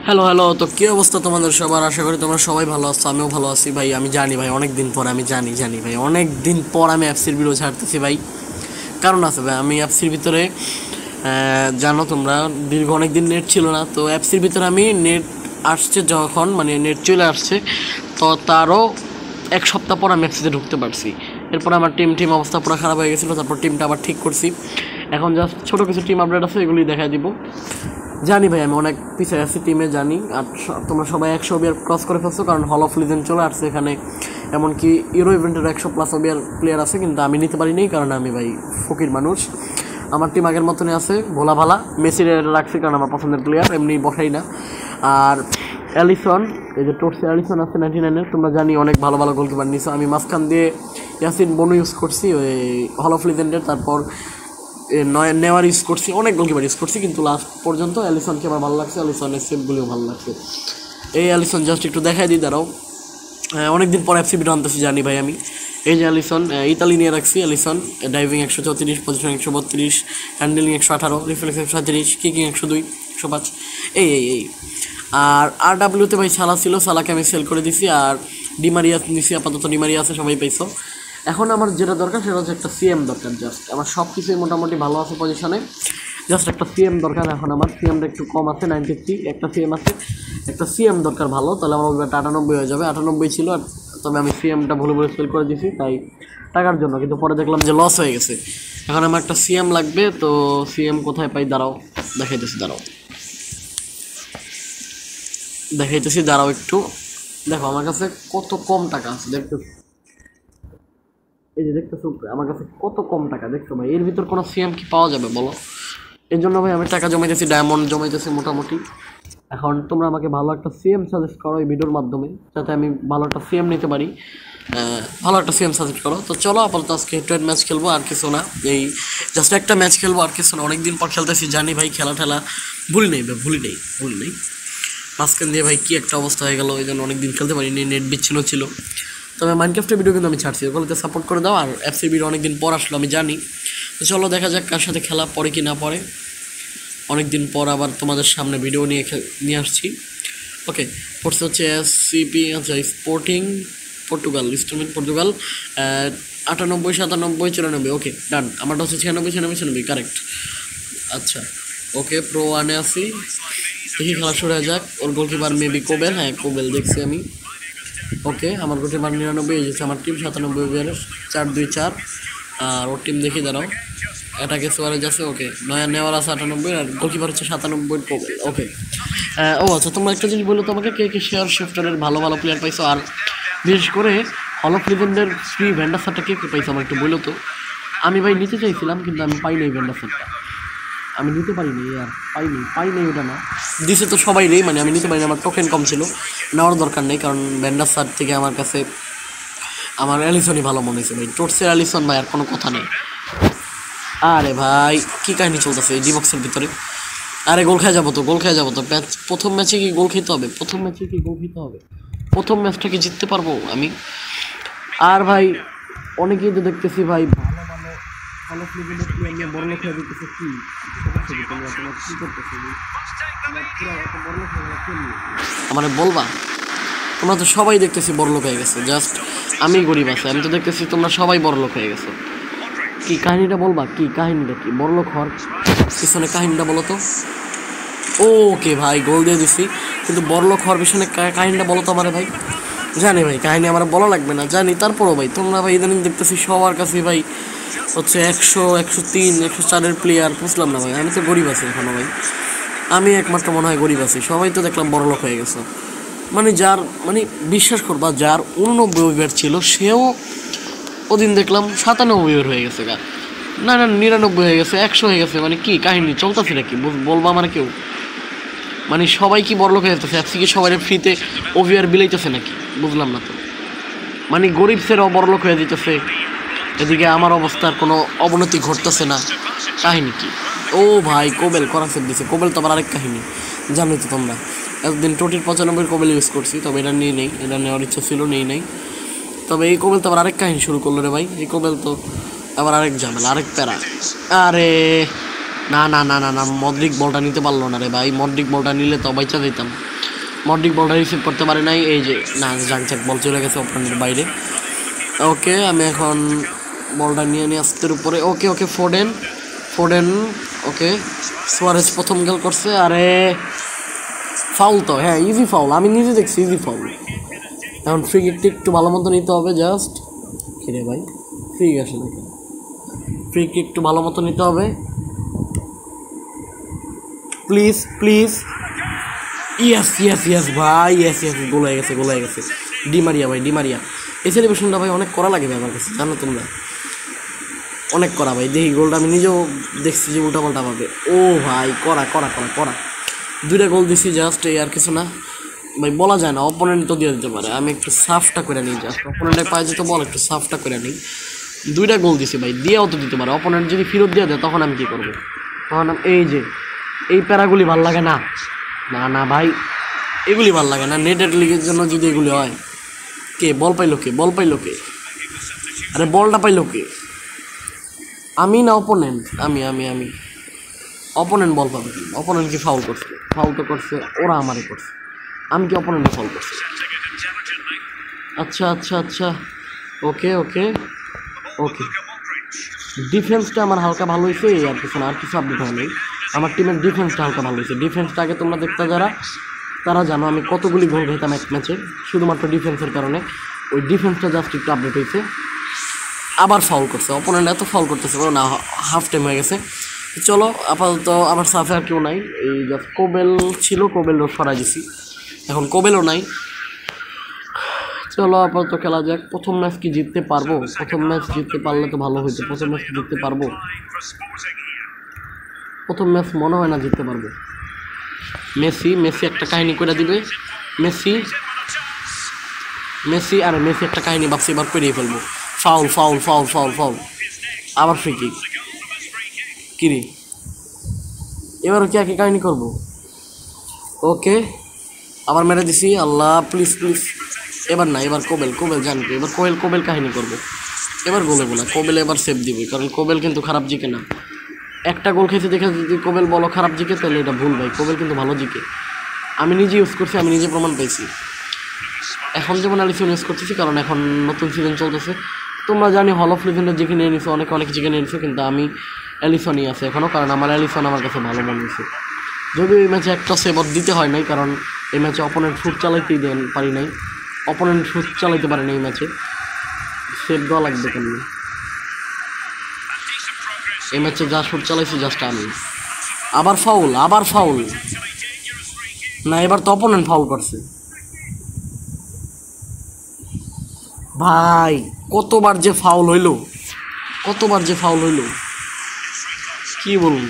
Hello hello, তো কী অবস্থা তোমাদের সবার? আশা করি তোমরা সবাই ভালো আছো, আমিও ভালো আছি ভাই। আমি জানি ভাই অনেক দিন পর, আমি জানি ভাই অনেক দিন পর আমি অ্যাপসির ভিডিও ছাড়তেছি ভাই। কারণ আছে ভাই, আমি অ্যাপসির ভিতরে জানো তোমরা, দীর্ঘ অনেক দিন নেট ছিল না। তো অ্যাপসির ভিতরে আমি নেট আসছে যখন, মানে নেট চলে আসছে, তো তারও এক সপ্তাহ পর আমি অ্যাপসিতে ঢুকতে পারছি। এরপর আমার টিম অবস্থা পুরো খারাপ হয়ে গেছিলো, তারপর টিমটা আবার ঠিক করছি। এখন জাস্ট ছোটো কিছু টিম আপডেট আছে, এগুলি দেখাই দিব। জানি ভাই আমি অনেক পিছিয়ে আছি টিমে, জানি। আর তোমরা সবাই 100 ওবিআর ক্রস করে ফেলছো, কারণ হল অফ লিজেন্ড চলে আসছে এখানে। এমনকি ইউরো ইভেন্টের 100+ ওবিআর প্লেয়ার আছে, কিন্তু আমি নিতে পারিনি, কারণ আমি ভাই ফকির মানুষ। আমার টিম আগের মতনই আছে, ভোলা ভালা। মেসির রাখছি কারণ আমার পছন্দের প্লেয়ার, এমনি বসাই না। আর অ্যালিসন, এই যে টোটসি অ্যালিসন আছে 99-এর, তোমরা জানি অনেক ভালো ভালো গোলকিপার নিছো। আমি মাঝখান দিয়ে ইয়াসিন বনু ইউজ করছি ওই হল অফ লিজেন্ডের, তারপর নেওয়ার ইউজ করছি, অনেক গোলকিপার ইউজ করছি, কিন্তু লাস্ট পর্যন্ত অ্যালিসনকে আমার ভালো লাগছে। অ্যালিসনের সেভগুলিও ভালো লাগছে। এই অ্যালিসন জাস্ট একটু দেখাই দিই, দাঁড়াও। অনেকদিন পর এফসি ভিডিও আনতেছি, জানি ভাই আমি। এই যে অ্যালিসন, ইতালি নিয়ে রাখছি। Allison diving 134, position 132, handling 118, reflex 137, kicking 102, 105। এই আর ডাব্লিউতে ভাই সালা ছিল, সালাকে আমি সেল করে দিছি। আর ডিমারিয়া নিছি, আপাতত ডিমারিয়া আছে, সবাই পাইছো। এখন আমার যেটা দরকার সেটা হচ্ছে একটা সিএম দরকার। জাস্ট আমার সব কিছুই মোটামুটি ভালো আছে পজিশনে, জাস্ট একটা সিএম দরকার। এখন আমার সিএমটা একটু কম আছে, 93। একটা সিএম আছে, একটা সিএম দরকার ভালো, তাহলে আমার ওইটা 98 হয়ে যাবে। 98 ছিল, আর তবে আমি সিএমটা ভুলে সেল করে দিছি, তাই টাকার জন্য। কিন্তু পরে দেখলাম যে লস হয়ে গেছে। এখন আমার একটা সিএম লাগবে, তো সিএম কোথায় পাই দাঁড়াও, দেখাইতেছি দাঁড়াও একটু। দেখো আমার কাছে কত কম টাকা আছে, দেখতেছি। এই যে দেখতেছো আমার কাছে কত কম টাকা, দেখছো ভাই? এর ভিতর কোনো সিএম কি পাওয়া যাবে বলো? এর জন্য ভাই আমি টাকা জমাইতেছি, ডায়মন্ড জমাইতেছি মোটামুটি। এখন তোমরা আমাকে ভালো একটা সিএম সাজেস্ট করো এই ভিডিওর মাধ্যমে, যাতে আমি ভালো একটা সিএম নিতে পারি। ভালো একটা সিএম সাজেস্ট করো। তো চলো আপাতত আজকে হেড ম্যাচ খেলবো, আর কিছু না। এই জাস্ট একটা ম্যাচ খেলবো, আর কিছু না। অনেকদিন পর খেলতেছি, জানি ভাই খেলা ঠেলা ভুলি নেই। মাঝখান দিয়ে ভাই কী একটা অবস্থা হয়ে গেল, এই জন্য অনেকদিন খেলতে পারিনি, নেট বিচ্ছিন্ন ছিল। তবে মাইনক্রাফটের ভিডিও কিন্তু আমি ছাড়ছি, ওগুলোতে সাপোর্ট করে দাও। আর এফসির ভিডিও অনেকদিন পর আসলো, আমি জানি। তো চলো দেখা যাক কার সাথে খেলা পড়ে কি না পড়ে। অনেকদিন পর আবার তোমাদের সামনে ভিডিও নিয়ে আসছি। ওকে, পড়ছে হচ্ছে এসসিপি, আচ্ছা স্পোর্টিং পর্তুগাল, ইনস্ট্রুমেন্ট পর্তুগাল, 98, 97, 94। ওকে ডান। আমারটা হচ্ছে 96, কারেক্ট। আচ্ছা ওকে, প্রো ওয়ানে আসি, দেখি খেলা শুরু হয়ে যাক। ওর গোলকিপার মেবি কোবেল, হ্যাঁ কোবেল দেখছি আমি। ওকে, আমার গোলকিপার 99, এই যে আমার টিম 97, 4-2-4। আর ওর টিম দেখি দাঁড়াও, এটাকে সোয়ারেজ আছে। ওকে, নয়া নেওয়ার আছে 98, আর গোলকিপার হচ্ছে 97 কোবেল। ওকে, ও আচ্ছা, তোমরা একটা জিনিস বলো তো আমাকে, কে শেয়ার শিফটারের ভালো ভালো প্লেয়ার পাইছো? আর বিশেষ করে হল অফ লিজেন্ডের ফ্রি ভ্যান্ডার সারটা কে পাইছো আমার একটু বলো তো। আমি ভাই নিতে চাইছিলাম, কিন্তু আমি পাইনি এই ভ্যান্ডার সারটা, আমি নিতে পারিনি। আর পাইনি ওটা না, দিছে তো সবাই রে, মানে আমি নিতে পারিনি, আমার টোকেন কম ছিল। নেওয়ার দরকার নেই, কারণ ভ্যান্ডার সার থেকে আমার কাছে আমার অ্যালিসনই ভালো মনে হয়েছে ভাই। টোটসের অ্যালিসন ভাই, আর কোনো কথা নেই। আরে ভাই কী কাহিনী চলতেছে এই ডিবক্সের ভিতরে? আরে গোল খেয়ে যাবো তো প্রথম ম্যাচে কি গোল খেতে হবে? প্রথম ম্যাচটা কি জিততে পারবো আমি? আর ভাই অনেকেই তো দেখতেছি ভাই ভালো ভালো প্লেয়ার নিয়ে বড় লোক হয়ে দিতেছে। কি করতেছে আমার বলবা? তোমরা তো সবাই দেখতেছি বড় লোক হয়ে গেছে, জাস্ট আমি গরিব আছি। আমি তো দেখতেছি তোমরা সবাই বড় লোক হয়ে গেছো। কি কাহিনীটা বলবা? কি কাহিনীটা, কি বড় লোক হওয়ার পিছনে কাহিনীটা বলো তো। ওকে ভাই, গোল দিয়ে দিছি, কিন্তু বড় লোক হওয়ার পিছনে কাহিনীটা বলো তো আমারে ভাই। জানি ভাই কাহিনী আমার বলা লাগবে না, জানি। তারপরও ভাই তোমরা ভাই ইদানিং দেখতেছি সবার কাছে ভাই হচ্ছে 100, 103, 104-এর প্লেয়ার। বুঝলাম না ভাই, আমি তো গরিব আছি এখনো ভাই। আমি একমাত্র মনে হয় গরিব আছি, সবাই তো দেখলাম বড় লোক হয়ে গেছে। মানে যার, মানে বিশ্বাস করবা, যার 89 ওভার ছিল সেও ওদিন দেখলাম 97 ওভার হয়ে গেছে। না 99 হয়ে গেছে, 100 হয়ে গেছে। মানে কি কাহিনী চলতেছে নাকি বলবা আমার কেউ? মানে সবাই কি বড়লোক হয়ে যেতেছে? এফসি কি সবাই ফ্রিতে ওভিআর বিলাইতেছে নাকি? বুঝলাম না তো। মানে গরিব সেরাও বড়লোক হয়ে যেতেছে, এদিকে আমার অবস্থার কোনো অবনতি ঘটতেছে না। কাহিনী কি? ও ভাই কোবেল করা সেট দিছে। কোবেল তো আবার আরেক কাহিনী, জানো তো তোমরা। একদিন টোটির 95 কোবেল ইউজ করছি, তবে এটা নিয়ে নেই, এটা নেওয়ার ইচ্ছা ছিল, নেই। তবে এই কোবেল তো আবার আরেক কাহিনী শুরু করলো রে ভাই। এই কোবেল তো আবার আরেক ঝামেলা, আরেক প্যারা। আরে না, মদ্রিক বলটা নিতে পারলো না রে ভাই। মদ্রিক বলটা নিলে তো বাইচা দিতাম। মডরিক বলটা রিসিভ করতে পারে নাই, এই যে না জাক বল চলে গেছে অপোনেন্টের বাইরে। ওকে আমি এখন বলটা নিয়ে আসতে উপরে। ওকে ওকে ফোডেন ওকে সুয়ারেজ প্রথম গোল করছে। আরে ফাউল তো, হ্যাঁ ইজি ফাউল, আমি নিজে দেখছি ইজি ফাউল। এখন ফ্রি কিকটা একটু ভালো মতো নিতে হবে জাস্ট। কিরে ভাই ফ্রি আসে নাকি? ফ্রি কিক একটু ভালো মতো নিতে হবে please please. Yes yes yes ভাই, ইয়েস ইয়েস, গোল হয়ে গেছে। ডিমারিয়া ভাই, ডিমারিয়া। এই সেলিব্রেশনটা ভাই অনেক করা লাগে ভাই আমার কাছে, জানো তোমরা, অনেক করা ভাই। দেখি গোলটা আমি নিজেও দেখছি যে উল্টাপাল্টা পাবে। ও ভাই করা 2টা গোল দিছি জাস্ট, এই আর কিছু না ভাই। বলা যায় না, অপোনেন্ট তো দিয়ে দিতে পারে। আমি একটু সাফটা করে নিই জাস্ট, অপোনেন্টের পায়ে যেতে বল একটু সাফটা করে নিই। 2টা গোল দিছি ভাই, দিয়েও তো দিতে পারে। অপোনেন্ট যদি ফেরত দিয়ে দেয় তখন আমি কী করবো? তখন এই যে এই প্যারাগুলি ভাল লাগে না, না ভাই এগুলি ভাল লাগে না। নেটের লিগের জন্য যদি এগুলি হয়, কে বল পাইলো কে? আরে বলটা পাইলো কে? আমি না অপোনেন্ট? আমি অপোনেন্ট বল পাবে কি? অপোনেন্ট কি ফাউল তো করছে, ওরা আমারে করছে, আমি কি অপোনেন্টে ফাউল করছি? আচ্ছা ওকে ডিফেন্সটা আমার হালকা ভালো হয়েছে, আর কিছু না, আর কিছু আপডেট হয়নি। আমার টিমের ডিফেন্সটা হালকা ভালো হয়েছে। ডিফেন্সটা আগে তোমরা দেখতে যারা, তারা জানো আমি কতগুলি গোল খেতাম এক ম্যাচে, শুধুমাত্র ডিফেন্সের কারণে। ওই ডিফেন্সটা জাস্ট একটু আপডেট হয়েছে। আবার ফাউল করছে অপোনেন্ট, এত ফাউল করতেছে না, হাফ টাইম হয়ে গেছে। চলো আপাতত আমার সাফে আর কেউ নাই, এই জাস্ট কোবেল ছিল, কোবেলও সরাই দিছি, এখন কোবেলও নাই। চলো আপাতত খেলা যাক। প্রথম ম্যাচ কি জিততে পারবো? প্রথম ম্যাচ জিততে পারলে তো ভালো হইতো। প্রথম ম্যাচ কি জিততে পারবো? প্রথম ম্যাচ মনে হয় না জিততে পারবো। মেসি একটা কাহিনী করে দিবে। মেসি একটা কাহিনী ভাবছি এবার করিয়ে ফেলবো। ফাউল আবার ফ্রি কিক। কিরে এবারও কি একই কাহিনী করবো? ওকে আবার মেরে দিছি। আল্লাহ প্লিজ এবার না, এবার কোবেল জানি তো, এবার কোবেল কাহিনী করবো। এবার গোলে বলা কোবেল এবার সেভ দিবে, কারণ কোবেল কিন্তু খারাপ জিকে না। একটা গোল খেয়েছে দেখে যদি কোবেল বলো খারাপ জিকে, তাহলে এটা ভুল ভাই। কোবেল কিন্তু ভালো জিকে, আমি নিজে ইউজ করছি, আমি নিজে প্রমাণ পেয়েছি। এখন যেমন এলিসন ইউজ করতেছি, কারণ এখন নতুন সিজন চলতেছে। তোমরা জানি হল অফ লিজেন্ডের জিকে নিয়ে নিছো, অনেক জিকে নিয়ে নিছো, কিন্তু আমি এলিসনই আছে এখনও, কারণ আমার এলিসন আমার কাছে ভালো মনে হয়েছে। যদিও এই ম্যাচে একটা সেভর দিতে হয় নাই, কারণ এই ম্যাচে অপোনেন্ট শুট চালাইতেই পারি নাই, অপোনেন্ট শুট চালাইতে পারে না এই ম্যাচে, সেভ দেওয়া লাগবে কেমনি? এই ম্যাচে যা শুট চালাইছি জাস্ট আমি। আবার ফাউল না, এবার তো অপোনেন্ট ফাউল করছে ভাই। কতবার যে ফাউল হইলো কি বলুন,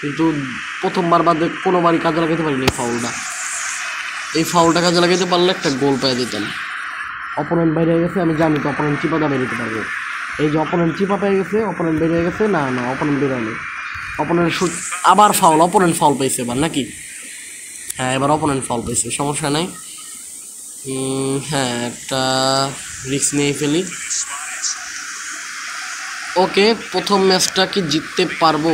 কিন্তু প্রথমবার বাদে কোনোবারই কাজে লাগাতে পারিনি এই ফাউলটা কাজে লাগাতে পারলে একটা গোল পেয়ে যেতাম। অপোনেন্ট বাইরে হয়ে গেছে, আমি জানি তো অপোনেন্ট চিপা দামে দিতে পারবো। এই যে অপোনেন্ট চিপা পেয়ে গেছে, অপোনেন্ট বেরিয়ে গেছে। না অপোনেন্ট বেরোয়নি, অপোনেন্ট শুট। আবার ফাউল, অপোনেন্ট ফাউল পাইছে এবার নাকি? হ্যাঁ এবার অপোনেন্ট ফাউল পাইছে, সমস্যা নাই। হ্যাঁ একটা রিস্ক নিয়ে ফেলি। ওকে প্রথম ম্যাচটা কি জিততে পারবো?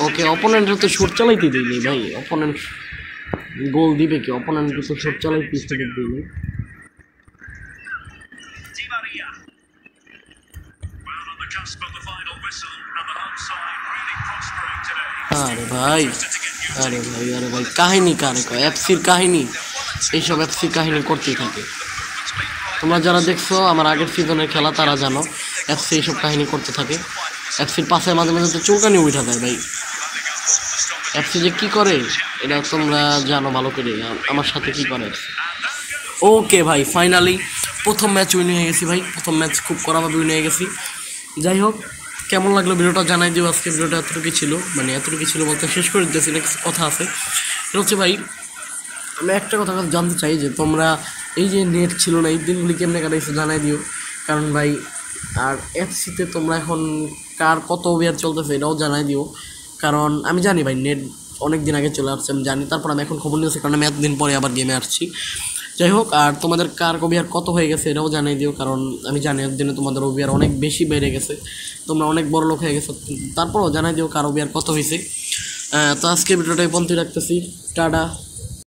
ওকে অপোনেন্টের তো শুট চালাইতে দিইনি ভাই, অপোনেন্ট গোল দিবে কি? অপোনেন্ট তো শুট চালাইতে দিইনি। আরে ভাই কাহিনী কারে কয়? এফসির কাহিনী, এইসব এফসির কাহিনী করতেই থাকে। তোমরা যারা দেখছো আমার আগের সিজনের খেলা তারা জানো এফসি এইসব কাহিনী করতে থাকে। এফসির পাশে মাঝে তো চৌকানি উঠা দেয় ভাই। এফসি যে কী করে এটা তোমরা জানো ভালো করে, আমার সাথে কী করে। ওকে ভাই ফাইনালি প্রথম ম্যাচ উইন হয়ে গেছি ভাই, প্রথম ম্যাচ খুব কড়াভাবে উইন হয়ে গেছি। যাই হোক কেমন লাগলো ভিডিওটা জানাই দিও। আজকে ভিডিওটা এতটুকু ছিল বলতে শেষ করে দিতেছি না, কিছু কথা আছে। এটা হচ্ছে ভাই আমি একটা কথা জানতে চাই যে তোমরা এই যে নেট ছিল না এই দিনগুলি কেমনে কাটাইছো জানাই দিও। কারণ ভাই আর এফসিতে তোমরা এখন কার কত ওভার চলতেছে এটাও জানাই দিও, কারণ আমি জানি ভাই নেট অনেক দিন আগে চলে আসছে আমি জানি, তারপর আমি এখন খবর নিয়েছি কারণ আমি এতদিন পরে আবার গেমে আসছি। যাই হোক, আর তোমাদের কার ওবিআর কত হয়ে গেছে এটাও জানিয়ে দিও, কারণ আমি জানি একদিনে তোমাদের ওবিআর অনেক বেশি বেড়ে গেছে, তোমরা অনেক বড় লোক হয়ে গেছো, তারপরও জানাই দিও কার ওবিআর কত হয়েছে। তো আজকে ভিডিওটা এই পর্যন্তই রাখতেছি, টাটা।